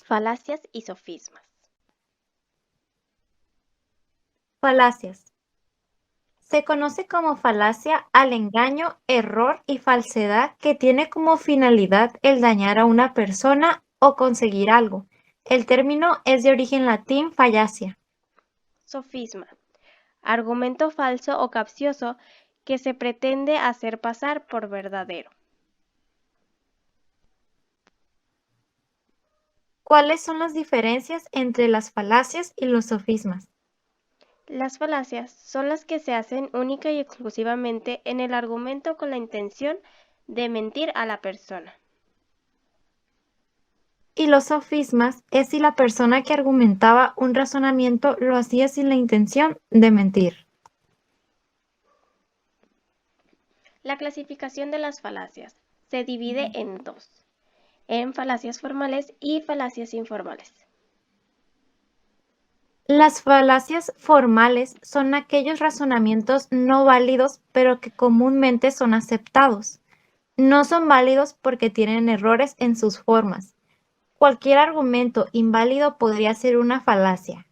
Falacias y sofismas. Falacias. Se conoce como falacia al engaño, error y falsedad que tiene como finalidad el dañar a una persona o conseguir algo. El término es de origen latín fallacia. Sofisma. Argumento falso o capcioso que se pretende hacer pasar por verdadero. ¿Cuáles son las diferencias entre las falacias y los sofismas? Las falacias son las que se hacen única y exclusivamente en el argumento con la intención de mentir a la persona. Y los sofismas es si la persona que argumentaba un razonamiento lo hacía sin la intención de mentir. La clasificación de las falacias se divide en dos, en falacias formales y falacias informales. Las falacias formales son aquellos razonamientos no válidos pero que comúnmente son aceptados. No son válidos porque tienen errores en sus formas. Cualquier argumento inválido podría ser una falacia.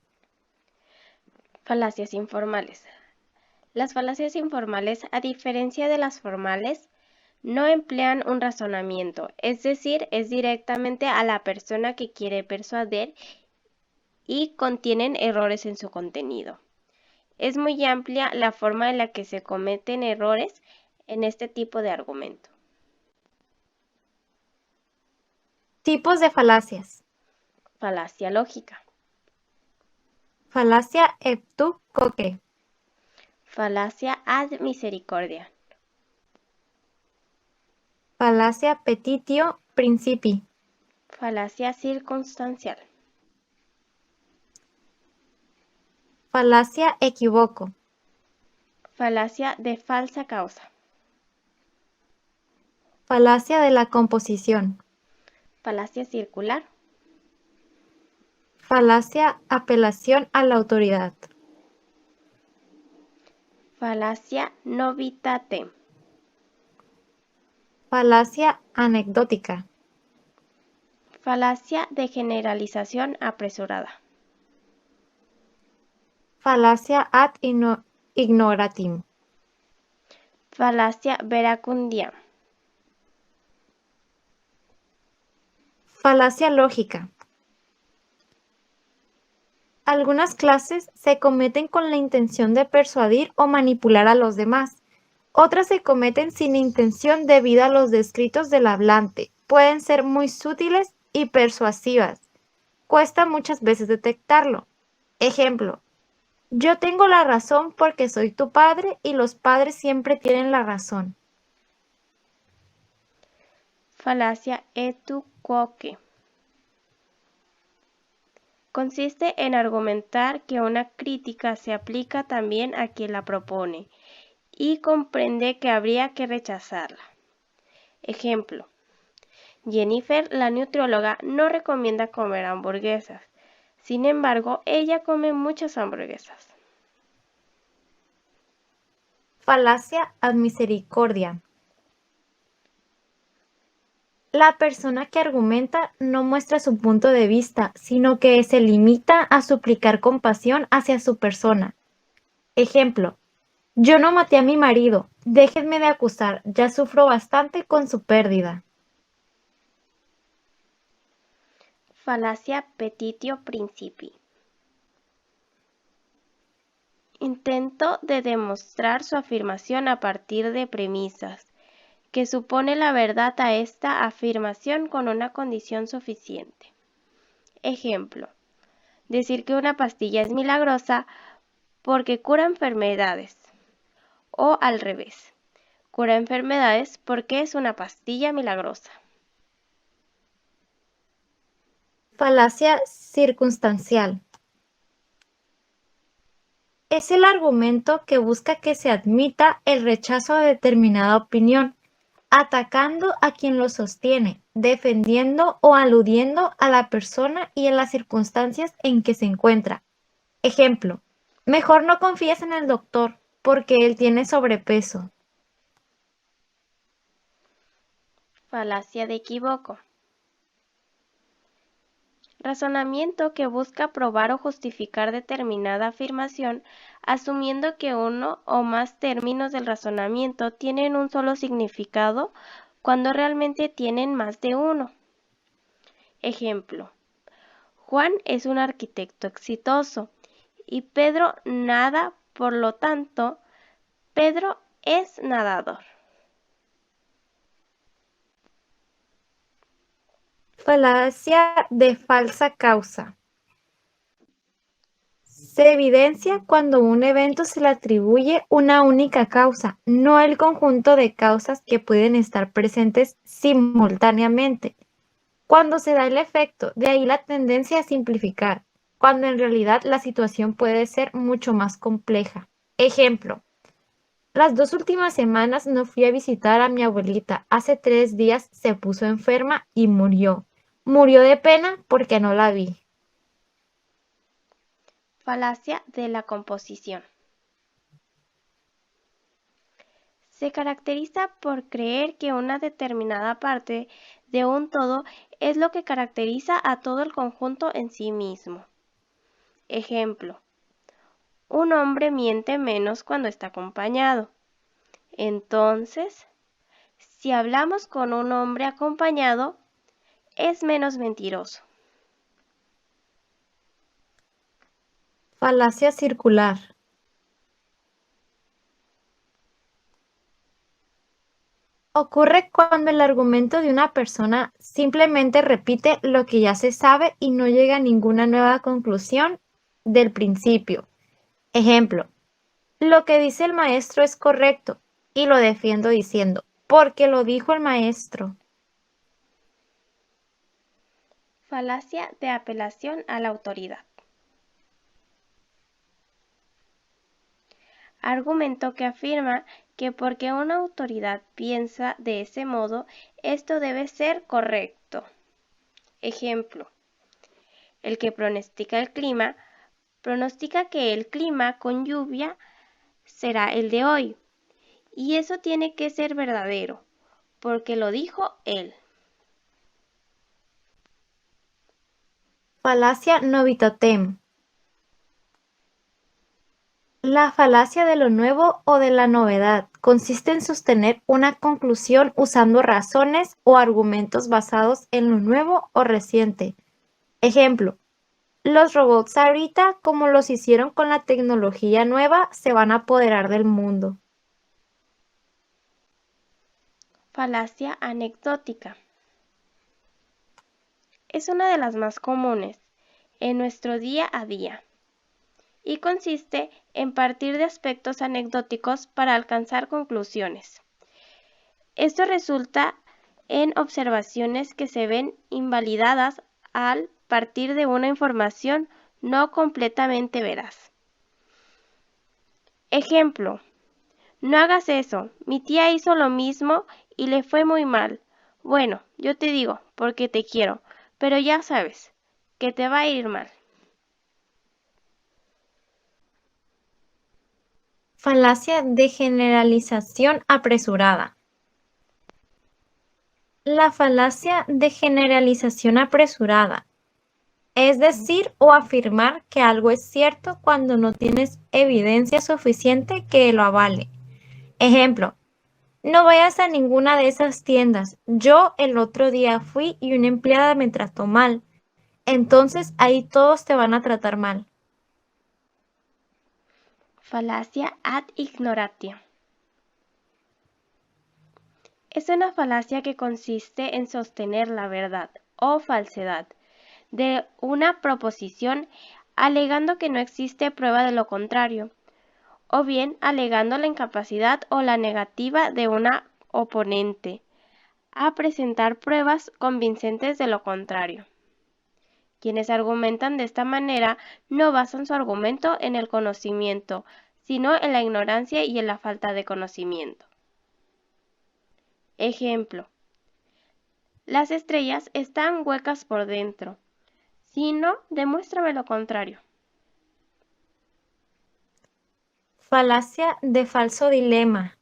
Falacias informales. Las falacias informales, a diferencia de las formales, no emplean un razonamiento, es decir, es directamente a la persona que quiere persuadir y contienen errores en su contenido. Es muy amplia la forma en la que se cometen errores en este tipo de argumento. Tipos de falacias. Falacia lógica. Falacia eptúcoque. Falacia ad misericordia. Falacia petitio principii. Falacia circunstancial. Falacia equivoco. Falacia de falsa causa. Falacia de la composición. Falacia circular. Falacia apelación a la autoridad. Falacia novitate. Falacia anecdótica. Falacia de generalización apresurada. Falacia ad ignoratim. Falacia veracundia. Falacia lógica. Algunas clases se cometen con la intención de persuadir o manipular a los demás. Otras se cometen sin intención debido a los descritos del hablante. Pueden ser muy sutiles y persuasivas. Cuesta muchas veces detectarlo. Ejemplo: yo tengo la razón porque soy tu padre y los padres siempre tienen la razón. Falacia etu quoque. Consiste en argumentar que una crítica se aplica también a quien la propone y comprende que habría que rechazarla. Ejemplo: Jennifer, la nutrióloga, no recomienda comer hamburguesas. Sin embargo, ella come muchas hamburguesas. Falacia ad misericordia. La persona que argumenta no muestra su punto de vista, sino que se limita a suplicar compasión hacia su persona. Ejemplo: yo no maté a mi marido, déjenme de acusar, ya sufro bastante con su pérdida. Falacia petitio principii. Intento de demostrar su afirmación a partir de premisas, que supone la verdad a esta afirmación con una condición suficiente. Ejemplo: decir que una pastilla es milagrosa porque cura enfermedades, o al revés, cura enfermedades porque es una pastilla milagrosa. Falacia circunstancial. Es el argumento que busca que se admita el rechazo a determinada opinión, atacando a quien lo sostiene, defendiendo o aludiendo a la persona y en las circunstancias en que se encuentra. Ejemplo: mejor no confíes en el doctor porque él tiene sobrepeso. Falacia de equivoco. Razonamiento que busca probar o justificar determinada afirmación, asumiendo que uno o más términos del razonamiento tienen un solo significado cuando realmente tienen más de uno. Ejemplo: Juan es un arquitecto exitoso y Pedro nada, por lo tanto, Pedro es nadador. Falacia de falsa causa. Se evidencia cuando a un evento se le atribuye una única causa, no el conjunto de causas que pueden estar presentes simultáneamente. Cuando se da el efecto, de ahí la tendencia a simplificar, cuando en realidad la situación puede ser mucho más compleja. Ejemplo: las 2 últimas semanas no fui a visitar a mi abuelita. Hace 3 días se puso enferma y murió. Murió de pena porque no la vi. Falacia de la composición. Se caracteriza por creer que una determinada parte de un todo es lo que caracteriza a todo el conjunto en sí mismo. Ejemplo: un hombre miente menos cuando está acompañado. Entonces, si hablamos con un hombre acompañado, es menos mentiroso. Falacia circular. Ocurre cuando el argumento de una persona simplemente repite lo que ya se sabe y no llega a ninguna nueva conclusión del principio. Ejemplo: lo que dice el maestro es correcto y lo defiendo diciendo, porque lo dijo el maestro. Falacia de apelación a la autoridad. Argumento que afirma que porque una autoridad piensa de ese modo, esto debe ser correcto. Ejemplo: el que pronostica el clima, pronostica que el clima con lluvia será el de hoy, y eso tiene que ser verdadero, porque lo dijo él. Falacia novitatem. La falacia de lo nuevo o de la novedad consiste en sostener una conclusión usando razones o argumentos basados en lo nuevo o reciente. Ejemplo: los robots ahorita, como los hicieron con la tecnología nueva, se van a apoderar del mundo. Falacia anecdótica. Es una de las más comunes en nuestro día a día y consiste en partir de aspectos anecdóticos para alcanzar conclusiones. Esto resulta en observaciones que se ven invalidadas al partir de una información no completamente veraz. Ejemplo: no hagas eso, mi tía hizo lo mismo y le fue muy mal. Bueno, yo te digo, porque te quiero, pero ya sabes, que te va a ir mal. Falacia de generalización apresurada. La falacia de generalización apresurada es decir o afirmar que algo es cierto cuando no tienes evidencia suficiente que lo avale. Ejemplo: no vayas a ninguna de esas tiendas. Yo el otro día fui y una empleada me trató mal. Entonces ahí todos te van a tratar mal. Falacia ad ignorantia. Es una falacia que consiste en sostener la verdad o falsedad de una proposición alegando que no existe prueba de lo contrario, o bien alegando la incapacidad o la negativa de una oponente a presentar pruebas convincentes de lo contrario. Quienes argumentan de esta manera no basan su argumento en el conocimiento, sino en la ignorancia y en la falta de conocimiento. Ejemplo: las estrellas están huecas por dentro. Si no, demuéstrame lo contrario. Falacia de falso dilema.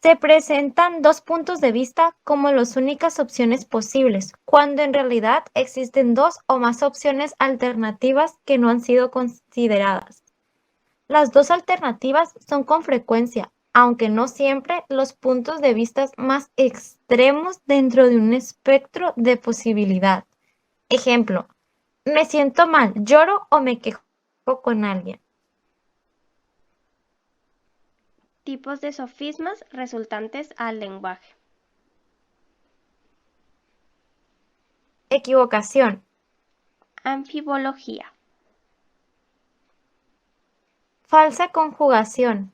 Se presentan dos puntos de vista como las únicas opciones posibles, cuando en realidad existen dos o más opciones alternativas que no han sido consideradas. Las dos alternativas son con frecuencia, aunque no siempre, los puntos de vista más extremos dentro de un espectro de posibilidad. Ejemplo, me siento mal, lloro o me quejo con alguien. Tipos de sofismas resultantes al lenguaje. Equivocación, Anfibología. falsa conjugación,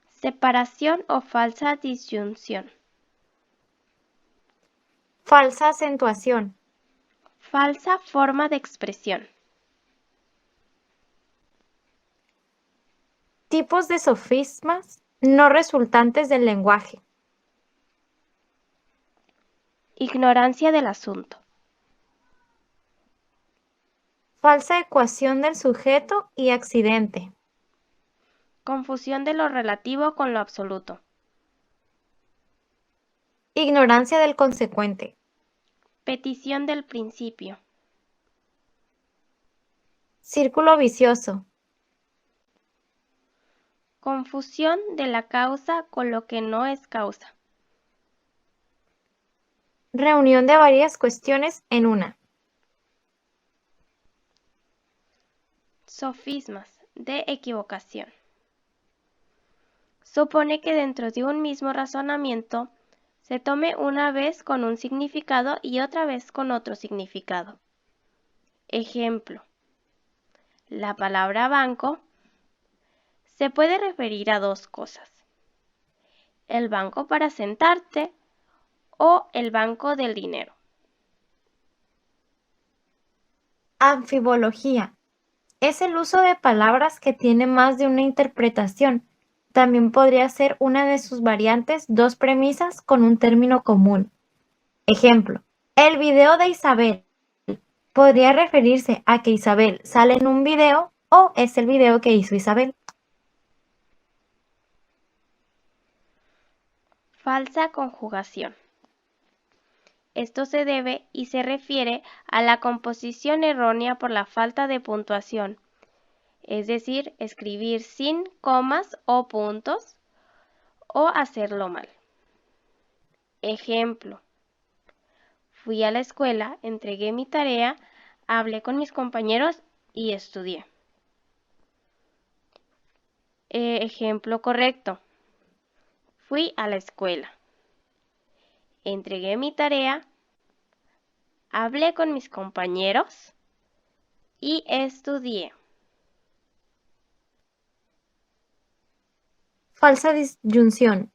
Separación o falsa disyunción. falsa acentuación, Falsa forma de expresión. tipos de sofismas no resultantes del lenguaje, Ignorancia del asunto. falsa ecuación del sujeto y accidente, Confusión de lo relativo con lo absoluto. ignorancia del consecuente, Petición del principio. círculo vicioso, Confusión de la causa con lo que no es causa. reunión de varias cuestiones en una, Sofismas de equivocación. Supone que dentro de un mismo razonamiento se tome una vez con un significado y otra vez con otro significado. Ejemplo, la palabra banco se puede referir a dos cosas: el banco para sentarte o el banco del dinero. anfibología. Es el uso de palabras que tiene más de una interpretación. También podría ser una de sus variantes dos premisas con un término común. Ejemplo, el video de Isabel podría referirse a que Isabel sale en un video o es el video que hizo Isabel. Falsa conjugación. Esto se debe y se refiere a la composición errónea por la falta de puntuación, es decir, escribir sin comas o puntos o hacerlo mal. Ejemplo, fui a la escuela, entregué mi tarea, hablé con mis compañeros y estudié. Ejemplo correcto, fui a la escuela, entregué mi tarea, hablé con mis compañeros y estudié. Falsa disyunción.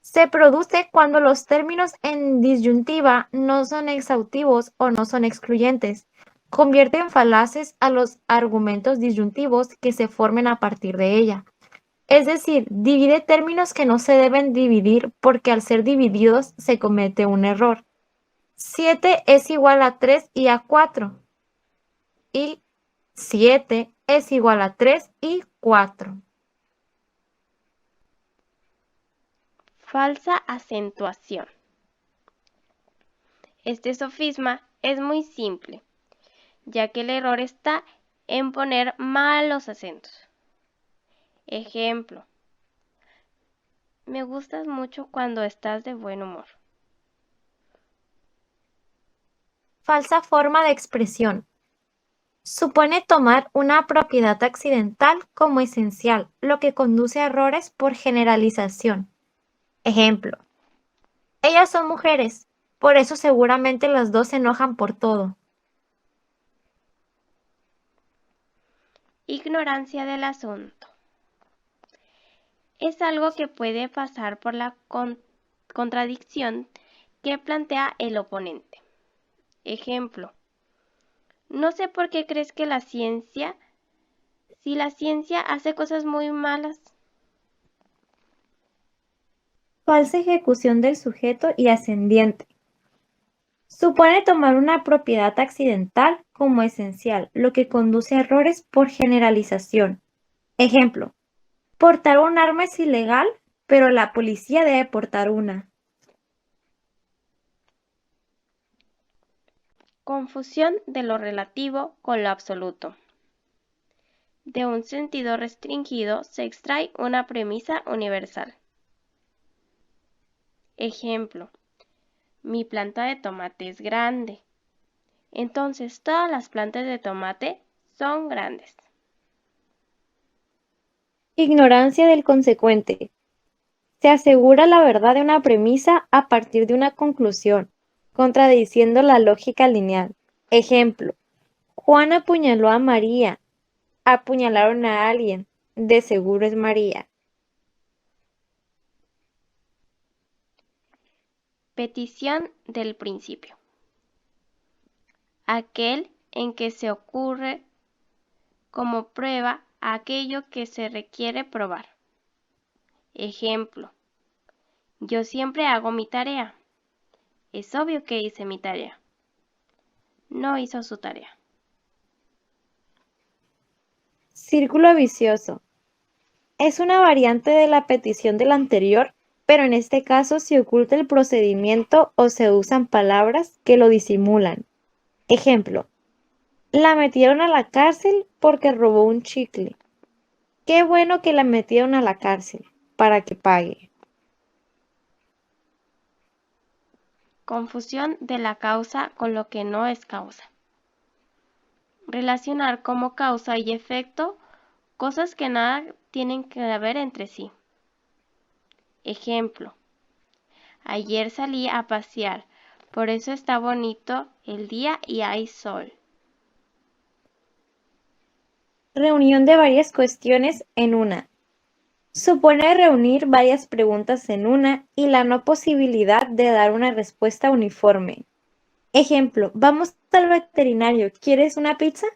Se produce cuando los términos en disyuntiva no son exhaustivos o no son excluyentes. Convierten falaces a los argumentos disyuntivos que se formen a partir de ella. Es decir, divide términos que no se deben dividir porque al ser divididos se comete un error. 7 es igual a 3 y a 4. Y 7 es igual a 3 y 4. Falsa acentuación. Este sofisma es muy simple, ya que el error está en poner mal los acentos. Ejemplo, me gustas mucho cuando estás de buen humor. Falsa forma de expresión. Supone tomar una propiedad accidental como esencial, lo que conduce a errores por generalización. Ejemplo, ellas son mujeres, por eso seguramente las dos se enojan por todo. Ignorancia del asunto. Es algo que puede pasar por la contradicción que plantea el oponente. Ejemplo, no sé por qué crees que si la ciencia hace cosas muy malas. Falsa ejecución del sujeto y ascendiente. Supone tomar una propiedad accidental como esencial, lo que conduce a errores por generalización. Ejemplo, Portar un arma es ilegal, pero la policía debe portar una. Confusión de lo relativo con lo absoluto. De un sentido restringido se extrae una premisa universal. Ejemplo: mi planta de tomate es grande. Entonces todas las plantas de tomate son grandes. Ignorancia del consecuente. Se asegura la verdad de una premisa a partir de una conclusión, contradiciendo la lógica lineal. Ejemplo: Juan apuñaló a María. Apuñalaron a alguien. De seguro es María. Petición del principio. Aquel en que se ocurre como prueba aquello que se requiere probar. Ejemplo: yo siempre hago mi tarea. Es obvio que hice mi tarea. No hizo su tarea. Círculo vicioso. Es una variante de la petición del anterior, pero en este caso se oculta el procedimiento o se usan palabras que lo disimulan. Ejemplo: la metieron a la cárcel porque robó un chicle. Qué bueno que la metieron a la cárcel, para que pague. Confusión de la causa con lo que no es causa. Relacionar como causa y efecto cosas que nada tienen que ver entre sí. Ejemplo: ayer salí a pasear, por eso está bonito el día y hay sol. Reunión de varias cuestiones en una. Supone reunir varias preguntas en una y la no posibilidad de dar una respuesta uniforme. Ejemplo: vamos al veterinario, ¿quieres una pizza?